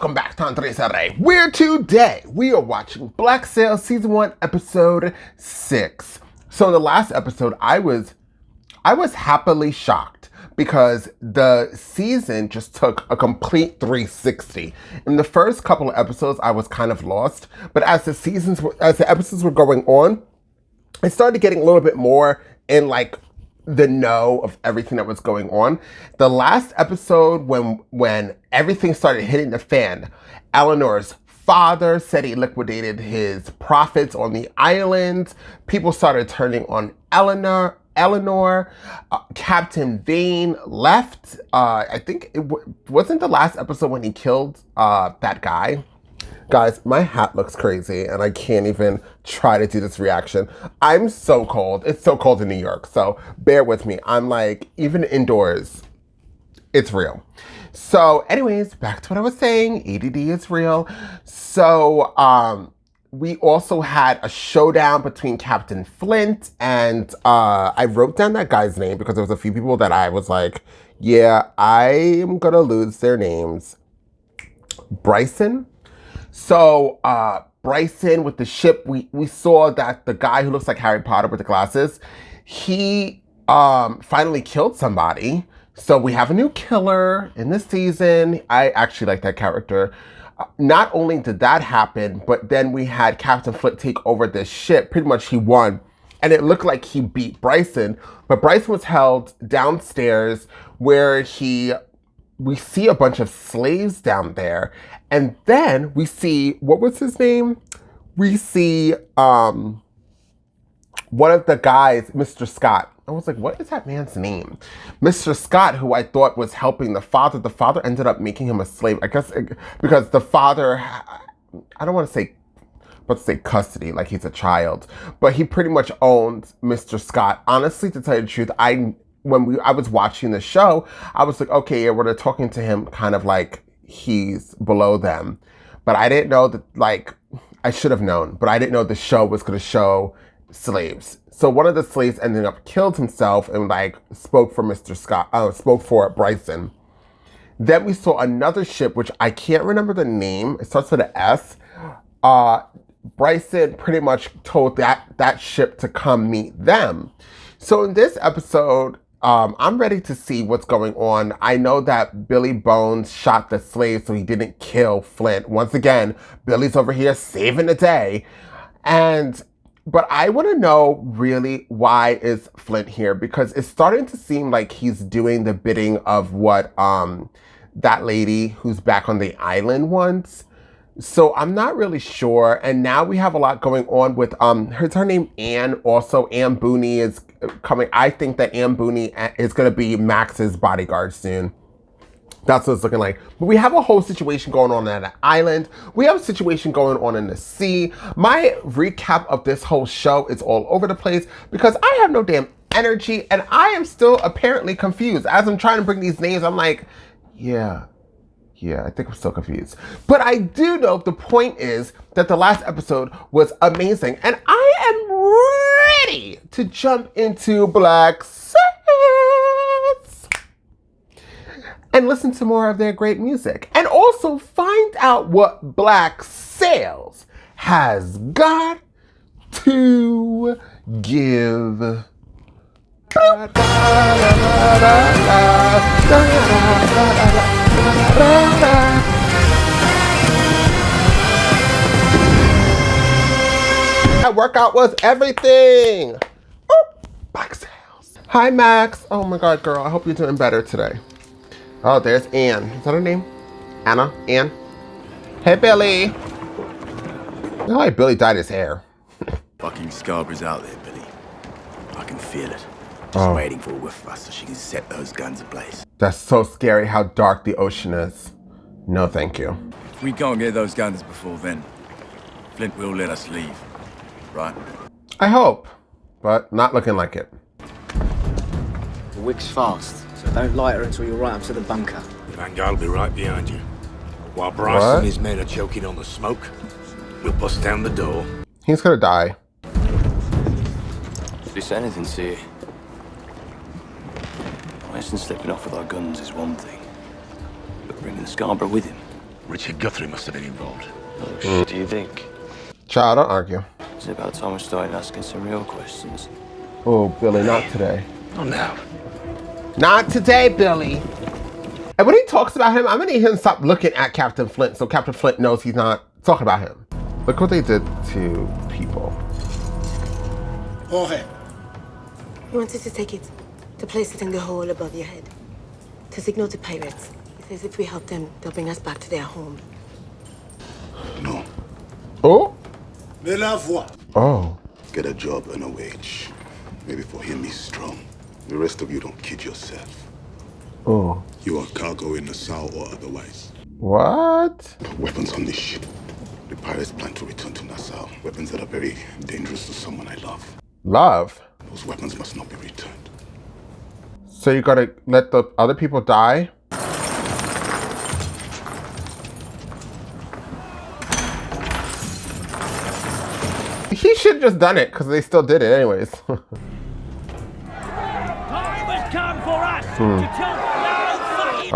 welcome back to Andres Array, where today we are watching Black Sail Season 1, Episode 6. So in the last episode, I was happily shocked because the season just took a complete 360. In the first couple of episodes, I was kind of lost, but as the episodes were going on, I started getting a little bit more in like the know of everything that was going on. The last episode, when everything started hitting the fan, Eleanor's father said he liquidated his profits on the island. People started turning on Eleanor. Captain Vane left. I think it wasn't the last episode when he killed that guy. Guys, my hat looks crazy and I can't even try to do this reaction. I'm so cold. It's so cold in New York, so bear with me. I'm like, even indoors, it's real. So anyways, back to what I was saying. ADD is real. So we also had a showdown between Captain Flint and I wrote down that guy's name because there was a few people that I was like, yeah, I'm gonna lose their names. Bryson. So, Bryson with the ship, we saw that the guy who looks like Harry Potter with the glasses, he finally killed somebody. So we have a new killer in this season. I actually like that character. Not only did that happen, but then we had Captain Flint take over this ship. Pretty much he won. And it looked like he beat Bryson. But Bryson was held downstairs where we see a bunch of slaves down there. And then we see, what was his name? We see one of the guys, Mr. Scott. I was like, what is that man's name? Mr. Scott, who I thought was helping the father. The father ended up making him a slave. I guess because the father, I don't want to say custody, like he's a child. But he pretty much owns Mr. Scott. Honestly, to tell you the truth, I was watching the show, I was like, okay, yeah, we're talking to him kind of like he's below them. But I didn't know that, like, I should have known, but I didn't know the show was going to show slaves. So one of the slaves ended up killed himself and like spoke for Mr. Scott, spoke for Bryson. Then we saw another ship, which I can't remember the name. It starts with an S. Bryson pretty much told that ship to come meet them. So in this episode, I'm ready to see what's going on. I know that Billy Bones shot the slave so he didn't kill Flint. Once again, Billy's over here saving the day. But I want to know really why is Flint here, because it's starting to seem like he's doing the bidding of what that lady who's back on the island wants. So I'm not really sure. And now we have a lot going on with her name Anne. Also, Anne Bonny is coming. I think that Anne Bonny is going to be Max's bodyguard soon. That's what it's looking like. But we have a whole situation going on at an island. We have a situation going on in the sea. My recap of this whole show is all over the place because I have no damn energy and I am still apparently confused. As I'm trying to bring these names, I'm like, yeah, I think I'm still confused. But I do know the point is that the last episode was amazing. And I am ready to jump into Black Sails and listen to more of their great music. And also find out what Black Sails has got to give. That workout was everything. Oh, Black Sails. Hi, Max. Oh my God, girl. I hope you're doing better today. Oh, there's Anne. Is that her name? Anna? Anne? Hey, Billy. You know like Billy dyed his hair. Fucking Scarborough's out there, Billy. I can feel it. Just waiting for a whiff of us so she can set those guns ablaze. That's so scary how dark the ocean is. No, thank you. If we can't get those guns before then, Flint will let us leave, right? I hope, but not looking like it. The wick's fast, so don't light her until you're right up to the bunker. Vanguard will be right behind you. While Bryce and his men are choking on the smoke, we'll bust down the door. He's gonna die. Did he say anything to you? Weston slipping off with our guns is one thing, but bringing Scarborough with him, Richard Guthrie must have been involved. Oh, shit, do you think? Child, don't argue. It's about time I started asking some real questions. Oh, Billy, not today. Not now. Not today, Billy. And when he talks about him, I'm gonna need him to stop looking at Captain Flint so Captain Flint knows he's not talking about him. Look what they did to people. Jorge. He wanted to take it, to place it in the hole above your head, to signal to pirates. He says if we help them, they'll bring us back to their home. No. Oh? De la voix. Oh. Get a job and a wage. Maybe for him he's strong. The rest of you don't kid yourself. Oh. You are cargo in Nassau or otherwise. What? Weapons on this ship. The pirates plan to return to Nassau. Weapons that are very dangerous to someone I love. Love? Those weapons must not be returned. So you gotta let the other people die? He should have just done it, because they still did it anyways.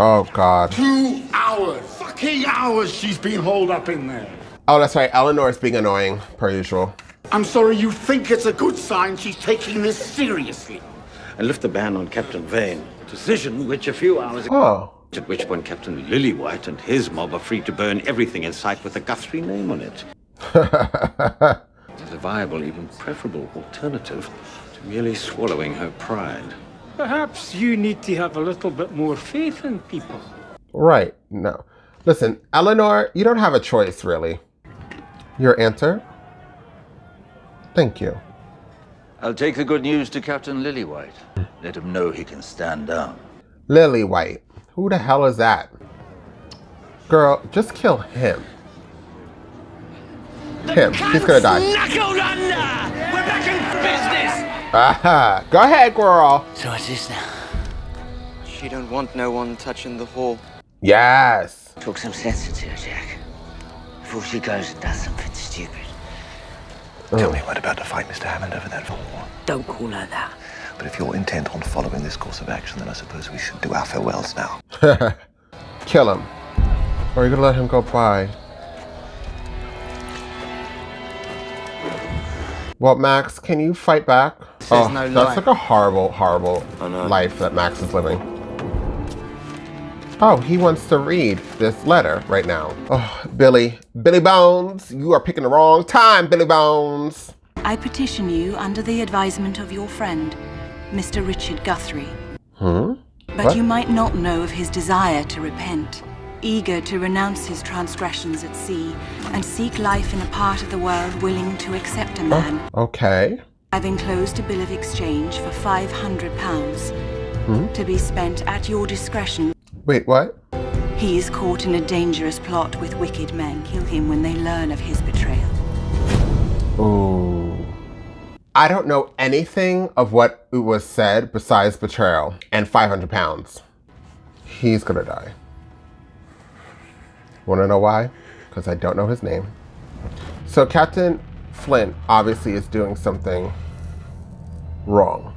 Oh, God. 2 hours. Fucking hours she's been holed up in there. Oh, that's right. Eleanor is being annoying, per usual. I'm sorry you think it's a good sign she's taking this seriously. And lift the ban on Captain Vane. Decision which a few hours ago, Oh. at which point Captain Lillywhite and his mob are free to burn everything in sight with a Guthrie name on it. It's a viable, even preferable alternative to merely swallowing her pride. Perhaps you need to have a little bit more faith in people. Right. No. Listen, Eleanor, you don't have a choice, really. Your answer? Thank you. I'll take the good news to Captain Lillywhite. Let him know he can stand down. Lillywhite. Who the hell is that? Girl, just kill him. Him. He's gonna die. Knuckled under! We're back in business! Aha. Go ahead, girl. So what's this now? She don't want no one touching the hall. Yes. Talk some sense into her, Jack. Before she goes and does something stupid. Tell me, what about to fight Mr. Hammond over that war? Don't call her that. But if you're intent on following this course of action, then I suppose we should do our farewells now. Kill him. Or are you gonna let him go by? Well, Max, can you fight back? Oh, no that's lie. like a horrible, horrible life that Max is living. Oh, he wants to read this letter right now. Oh, Billy Bones, you are picking the wrong time, Billy Bones. I petition you under the advisement of your friend, Mr. Richard Guthrie. But What? you might not know of his desire to repent, eager to renounce his transgressions at sea and seek life in a part of the world willing to accept a man. Okay. I've enclosed a bill of exchange for £500 to be spent at your discretion. Wait, what? He is caught in a dangerous plot with wicked men. Kill him when they learn of his betrayal. Ooh. I don't know anything of what was said besides betrayal and £500. He's gonna die. Wanna know why? Because I don't know his name. So Captain Flint obviously is doing something wrong.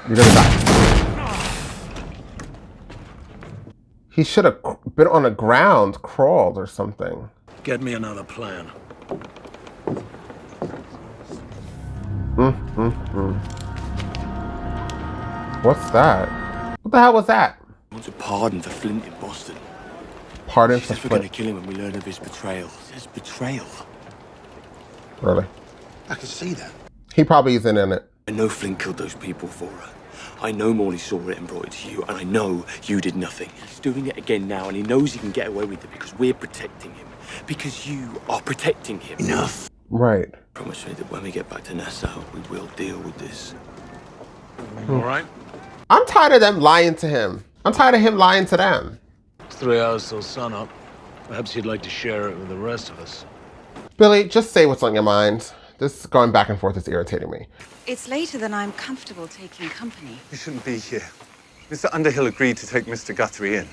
You're gonna die. He should have been on the ground, crawled or something. Get me another plan. What's that? What the hell was that? I want a pardon for Flint in Boston. Pardon She for says we're going to Flint. kill him when we learn of his betrayal. It says betrayal. Really? I can see that. He probably isn't in it. I know Flint killed those people for her. I know Morley saw it and brought it to you, and I know you did nothing. He's doing it again now, and he knows he can get away with it because we're protecting him. Because you are protecting him. Enough. Right. Promise me that when we get back to Nassau, we will deal with this. All right. I'm tired of them lying to him. I'm tired of him lying to them. It's 3 hours till sunup. Perhaps you'd like to share it with the rest of us. Billy, just say what's on your mind. This going back and forth is irritating me. It's later than I'm comfortable taking company. You shouldn't be here. Mr. Underhill agreed to take Mr. Guthrie in.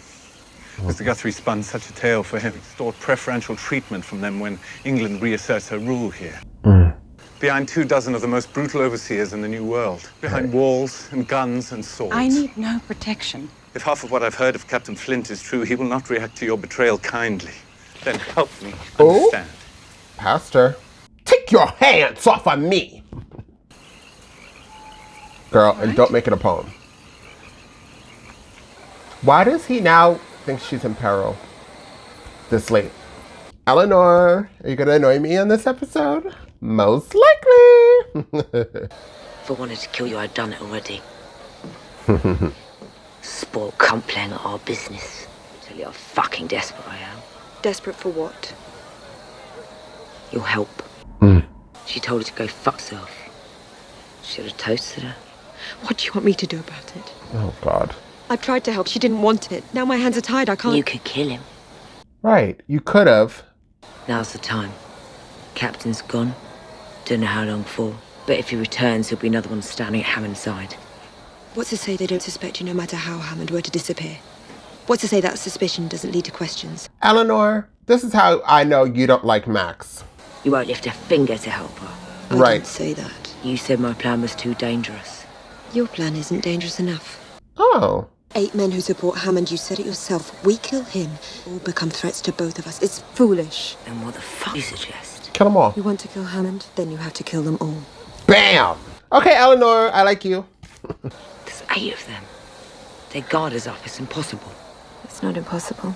Mr. Guthrie spun such a tale for him, sought preferential treatment from them when England reasserts her rule here. Behind 24 of the most brutal overseers in the New World. Behind walls and guns and swords. I need no protection. If half of what I've heard of Captain Flint is true, he will not react to your betrayal kindly. Then help me understand. Pastor. Take your hands off of me! Girl, and don't make it a poem. Why does he now think she's in peril this late? Eleanor, are you gonna annoy me on this episode? Most likely. If I wanted to kill you, I'd done it already. Sport cunt playing at our business. Tell you how fucking desperate I am. Desperate for what? Your help. She told her to go fuck herself. Should have toasted her. What do you want me to do about it? Oh, God. I've tried to help. She didn't want it. Now my hands are tied. I can't. You could kill him. Right. You could have. Now's the time. Captain's gone. Don't know how long for. But if he returns, there'll be another one standing at Hammond's side. What's to say they don't suspect you no matter how Hammond were to disappear? What's to say that suspicion doesn't lead to questions? Eleanor, this is how I know you don't like Max. You won't lift a finger to help her. I didn't say that. You said my plan was too dangerous. Your plan isn't dangerous enough. Oh. 8 men who support Hammond, you said it yourself. We kill him, all become threats to both of us. It's foolish. Then what the fuck do you suggest? Kill them all. You want to kill Hammond? Then you have to kill them all. Bam! Okay, Eleanor, I like you. There's 8 of them. They guard us up. It's impossible. It's not impossible.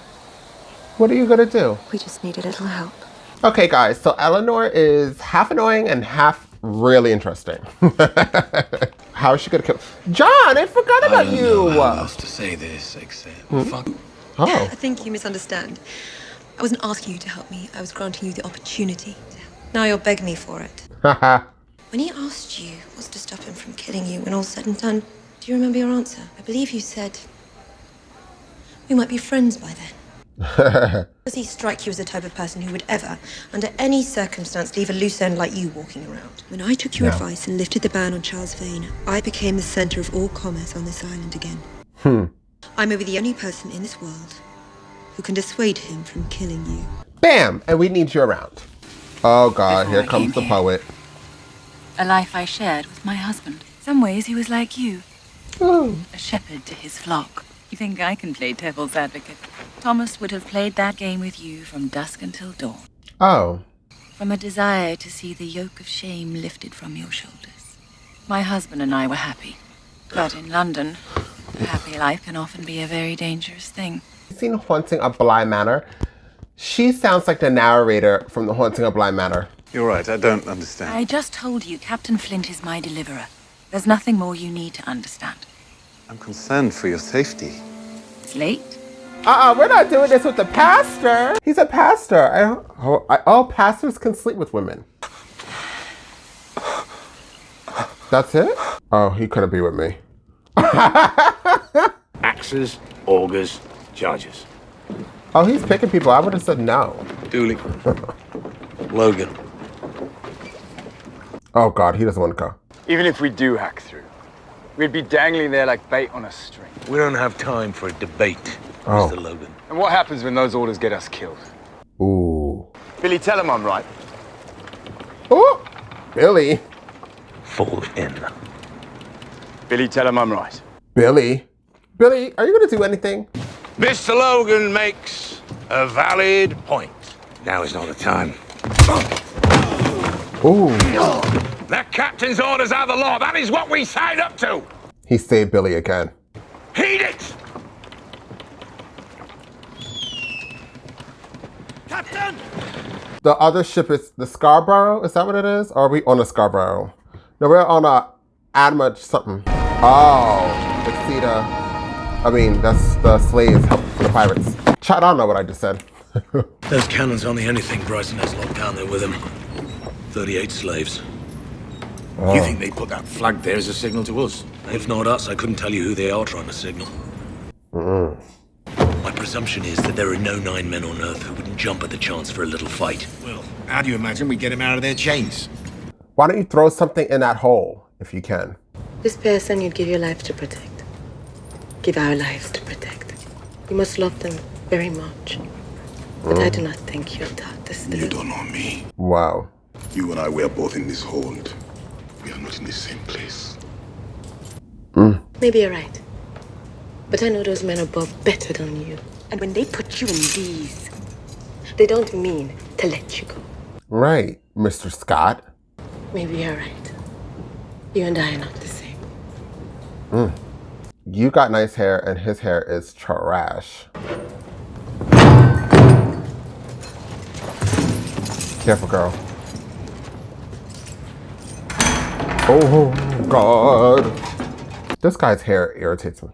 What are you gonna do? We just need a little help. Okay, guys, so Eleanor is half annoying and half really interesting. How is she gonna kill? John, I forgot about you. I don't know how else to say this except fuck. Oh. I think you misunderstand. I wasn't asking you to help me. I was granting you the opportunity to help. Now you'll beg me for it. When he asked you what's to stop him from killing you when all's said and done, do you remember your answer? I believe you said we might be friends by then. Does he strike you as the type of person who would ever, under any circumstance, leave a loose end like you walking around? When I took your advice and lifted the ban on Charles Vane, I became the center of all commerce on this island again. I'm maybe the only person in this world who can dissuade him from killing you. Bam! And we need you around. Oh, God, here comes the poet. A life I shared with my husband. Some ways he was like you. Ooh. A shepherd to his flock. You think I can play devil's advocate? Thomas would have played that game with you from dusk until dawn. Oh. From a desire to see the yoke of shame lifted from your shoulders. My husband and I were happy. But in London, a happy life can often be a very dangerous thing. You've seen Haunting of Bly Manor? She sounds like the narrator from the Haunting of Bly Manor. You're right, I don't understand. I just told you Captain Flint is my deliverer. There's nothing more you need to understand. I'm concerned for your safety. It's late. We're not doing this with the pastor. He's a pastor. Pastors can sleep with women. That's it? Oh, he couldn't be with me. Axes, augers, chargers. Oh, he's picking people. I would have said no. Dooley. Logan. Oh, God, he doesn't want to go. Even if we do hack through, we'd be dangling there like bait on a string. We don't have time for a debate, Oh. Mr. Logan. And what happens when those orders get us killed? Ooh. Billy, tell him I'm right. Ooh. Billy. Fall in. Billy, tell him I'm right. Billy. Billy, are you going to do anything? Mr. Logan makes a valid point. Now is not the time. Ooh. The captain's orders are the law. That is what we signed up to. He saved Billy again. Heed it! Captain! The other ship is the Scarborough? Is that what it is? Or are we on a Scarborough? No, we're on a Andromache something. Oh, that's the slaves help for the pirates. I don't know what I just said. Those cannons aren't the only thing Bryson has locked down there with him. 38 slaves. Oh. You think they put that flag there as a signal to us? If not us, I couldn't tell you who they are trying to signal. My presumption is that there are no 9 men on Earth who wouldn't jump at the chance for a little fight. Well, how do you imagine we get them out of their chains? Why don't you throw something in that hole, if you can? This person you'd give your life to protect. Give our lives to protect. You must love them very much. But I do not think you'll doubt this. You don't know me. Wow. You and I, we are both in this hold. We are not in the same place. Maybe you're right. But I know those men above better than you. And when they put you in these, they don't mean to let you go. Right, Mr. Scott. Maybe you're right. You and I are not the same. You got nice hair and his hair is trash. Careful, girl. Oh, God. This guy's hair irritates me.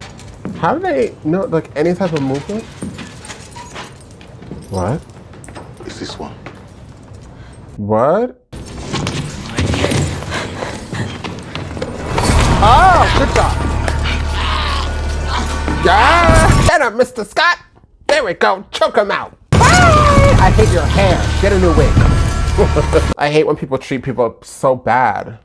How do they know, like, any type of movement? What? Is this one? What? Oh, good job. Yeah! Get him, Mr. Scott! There we go, choke him out. I hate your hair. Get a new wig. I hate when people treat people so bad.